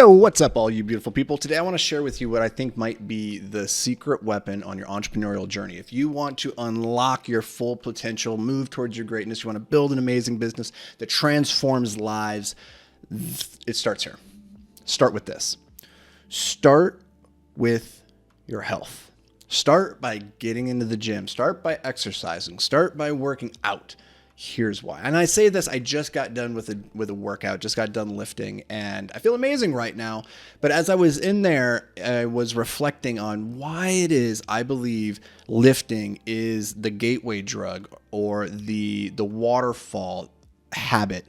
Yo, what's up, all you beautiful people? Today I want to share with you what I think might be the secret weapon on your entrepreneurial journey. If you want to unlock your full potential, move towards your greatness, you want to build an amazing business that transforms lives, it starts here. Start with this. Start with your health. Start by getting into the gym. Start by exercising. Start by working out. Here's why. And I say this, I just got done with a workout, just got done lifting, and I feel amazing right now. But as I was in there, I was reflecting on why it is I believe lifting is the gateway drug or the waterfall habit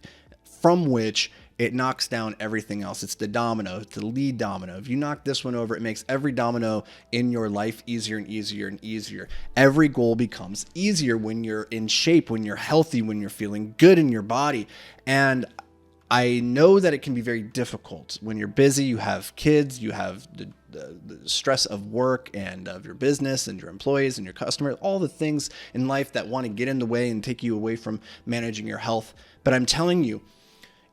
from which it knocks down everything else. It's the domino, it's the lead domino. If you knock this one over, it makes every domino in your life easier and easier and easier. Every goal becomes easier when you're in shape, when you're healthy, when you're feeling good in your body. And I know that it can be very difficult when you're busy, you have kids, you have the stress of work and of your business and your employees and your customers, all the things in life that want to get in the way and take you away from managing your health. But I'm telling you,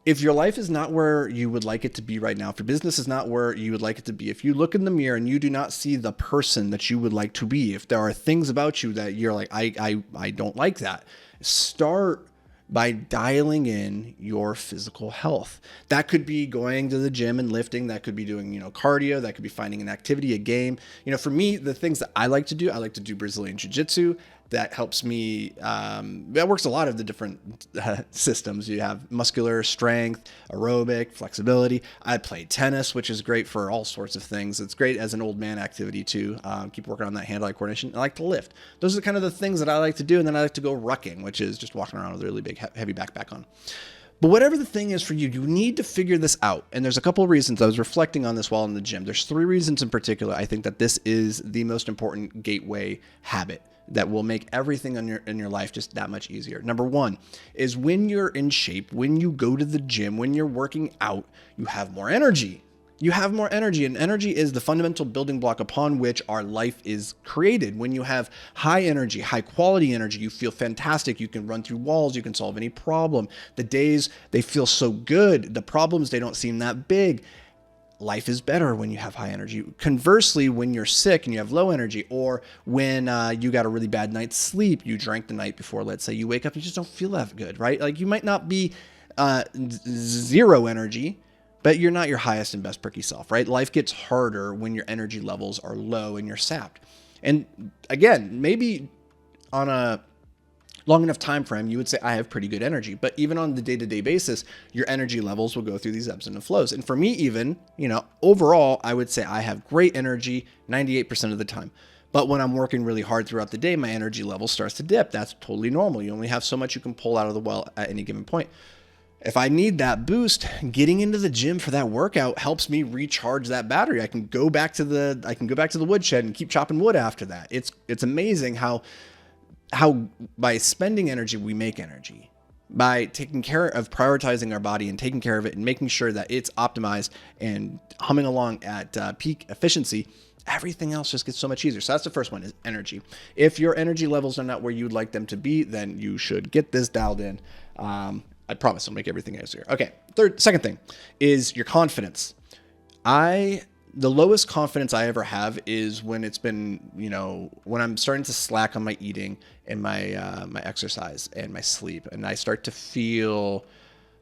if your life is not where you would like it to be right now, if your business is not where you would like it to be, if you look in the mirror and you do not see the person that you would like to be, if there are things about you that you're like, I don't like that, start by dialing in your physical health. That could be going to the gym and lifting. That could be doing, cardio. That could be finding an activity, a game. For me, the things that I like to do Brazilian Jiu-Jitsu. That helps me, that works a lot of the different systems. You have muscular strength, aerobic, flexibility. I play tennis, which is great for all sorts of things. It's great as an old man activity too. Keep working on that hand-eye coordination. I like to lift. Those are kind of the things that I like to do. And then I like to go rucking, which is just walking around with a really big, heavy backpack on. But whatever the thing is for you, you need to figure this out. And there's a couple of reasons. I was reflecting on this while in the gym. There's 3 reasons in particular. I think that this is the most important gateway habit that will make everything in your life just that much easier. Number 1 is when you're in shape, when you go to the gym, when you're working out, you have more energy. You have more energy, and energy is the fundamental building block upon which our life is created. When you have high energy, high quality energy, you feel fantastic. You can run through walls. You can solve any problem. The days, they feel so good. The problems, they don't seem that big. Life is better when you have high energy. Conversely, when you're sick and you have low energy, or when you got a really bad night's sleep, you drank the night before, let's say you wake up, you just don't feel that good, right? Like you might not be zero energy, but you're not your highest and best perky self, right? Life gets harder when your energy levels are low and you're sapped. And again, maybe on a long enough time frame, you would say, I have pretty good energy. But even on the day-to-day basis, your energy levels will go through these ebbs and flows. And for me, even, overall, I would say I have great energy 98% of the time. But when I'm working really hard throughout the day, my energy level starts to dip. That's totally normal. You only have so much you can pull out of the well at any given point. If I need that boost, getting into the gym for that workout helps me recharge that battery. I can go back to the woodshed and keep chopping wood after that. It's amazing how by spending energy, we make energy. By taking care of prioritizing our body and taking care of it and making sure that it's optimized and humming along at peak efficiency, everything else just gets so much easier. So that's the first one, is energy. If your energy levels are not where you'd like them to be, then you should get this dialed in. I promise I'll make everything easier. Okay, second thing is your confidence. The lowest confidence I ever have is when it's been, when I'm starting to slack on my eating and my exercise and my sleep, and I start to feel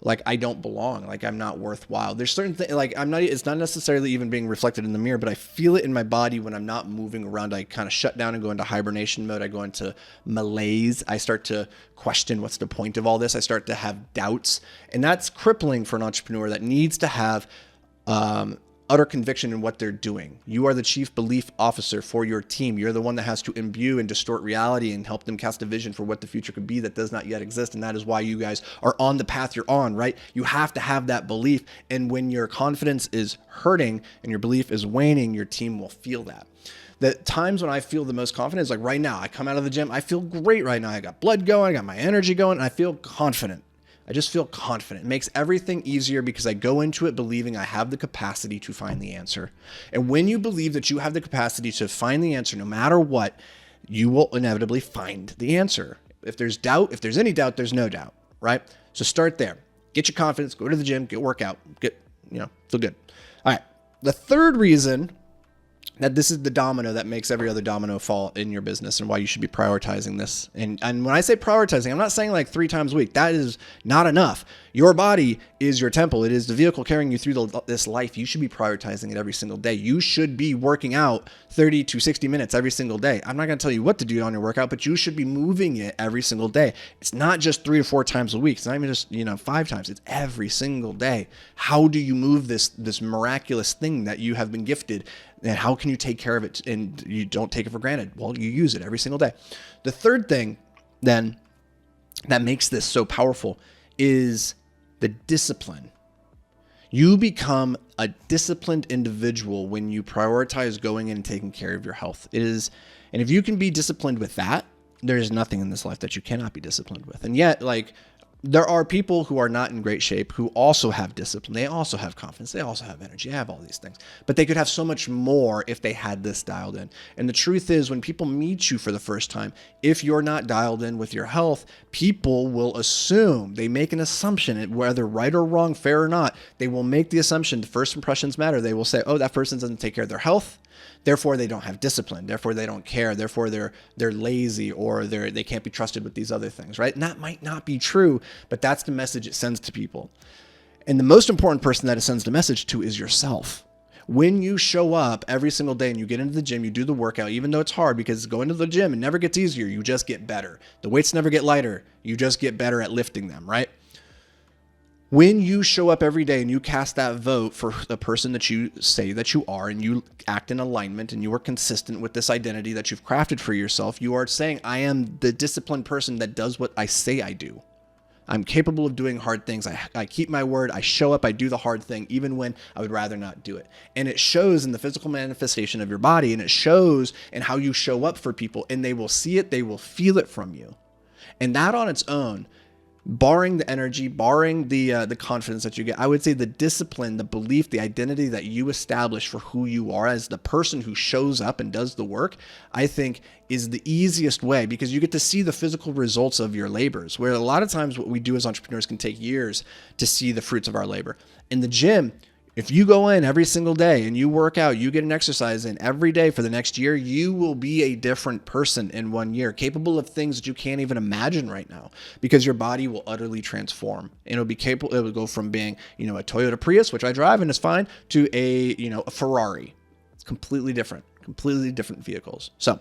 like I don't belong, like I'm not worthwhile. There's certain things, like it's not necessarily even being reflected in the mirror, but I feel it in my body when I'm not moving around. I kind of shut down and go into hibernation mode. I go into malaise. I start to question what's the point of all this. I start to have doubts, and that's crippling for an entrepreneur that needs to have utter conviction in what they're doing. You are the chief belief officer for your team. You're the one that has to imbue and distort reality and help them cast a vision for what the future could be that does not yet exist. And that is why you guys are on the path you're on, right? You have to have that belief. And when your confidence is hurting and your belief is waning, your team will feel that. The times when I feel the most confident is like right now. I come out of the gym. I feel great right now. I got blood going. I got my energy going. And I feel confident. I just feel confident. It makes everything easier because I go into it believing I have the capacity to find the answer. And when you believe that you have the capacity to find the answer, no matter what, you will inevitably find the answer. If there's any doubt, there's no doubt, right? So start there. Get your confidence, go to the gym, get workout, feel good. All right. The third reason that this is the domino that makes every other domino fall in your business and why you should be prioritizing this. And when I say prioritizing, I'm not saying like 3 times a week. That is not enough. Your body is your temple. It is the vehicle carrying you through this life. You should be prioritizing it every single day. You should be working out 30 to 60 minutes every single day. I'm not going to tell you what to do on your workout, but you should be moving it every single day. It's not just 3 or 4 times a week. It's not even just, 5 times. It's every single day. How do you move this miraculous thing that you have been gifted? And how can you take care of it and you don't take it for granted? Well, you use it every single day. The third thing then that makes this so powerful is the discipline. You become a disciplined individual when you prioritize going in and taking care of your health. And if you can be disciplined with that, there's nothing in this life that you cannot be disciplined with. And yet, there are people who are not in great shape who also have discipline. They also have confidence. They also have energy. They have all these things. But they could have so much more if they had this dialed in. And the truth is, when people meet you for the first time, if you're not dialed in with your health, people will assume, they make an assumption, whether right or wrong, fair or not, they will make the assumption, the first impressions matter. They will say, oh, that person doesn't take care of their health. Therefore, they don't have discipline. Therefore, they don't care. Therefore, they're lazy, or they can't be trusted with these other things, right? And that might not be true, but that's the message it sends to people. And the most important person that it sends the message to is yourself. When you show up every single day and you get into the gym, you do the workout, even though it's hard, because going to the gym, it never gets easier. You just get better. The weights never get lighter. You just get better at lifting them, right? When you show up every day and you cast that vote for the person that you say that you are, and you act in alignment and you are consistent with this identity that you've crafted for yourself, you are saying, I am the disciplined person that does what I say I do. I'm capable of doing hard things. I keep my word. I show up. I do the hard thing, even when I would rather not do it. And it shows in the physical manifestation of your body, and it shows in how you show up for people, and they will see it. They will feel it from you. And that on its own, barring the energy, barring the confidence that you get, I would say the discipline, the belief, the identity that you establish for who you are as the person who shows up and does the work, I think is the easiest way, because you get to see the physical results of your labors, where a lot of times what we do as entrepreneurs can take years to see the fruits of our labor. In the gym, if you go in every single day and you work out, you get an exercise in every day for the next year, you will be a different person in 1 year, capable of things that you can't even imagine right now, because your body will utterly transform. And it'll be capable, it will go from being, a Toyota Prius, which I drive and it's fine, to a Ferrari. It's completely different vehicles. So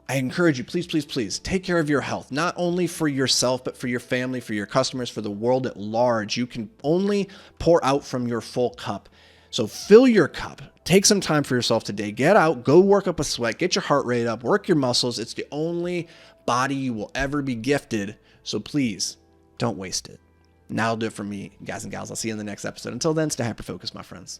I encourage you, please take care of your health, not only for yourself, but for your family, for your customers, for the world at large. You can only pour out from your full cup. So fill your cup. Take some time for yourself today. Get out, go work up a sweat, get your heart rate up, work your muscles. It's the only body you will ever be gifted. So please don't waste it. And that'll do it for me, guys and gals. I'll see you in the next episode. Until then, stay hyper-focused, my friends.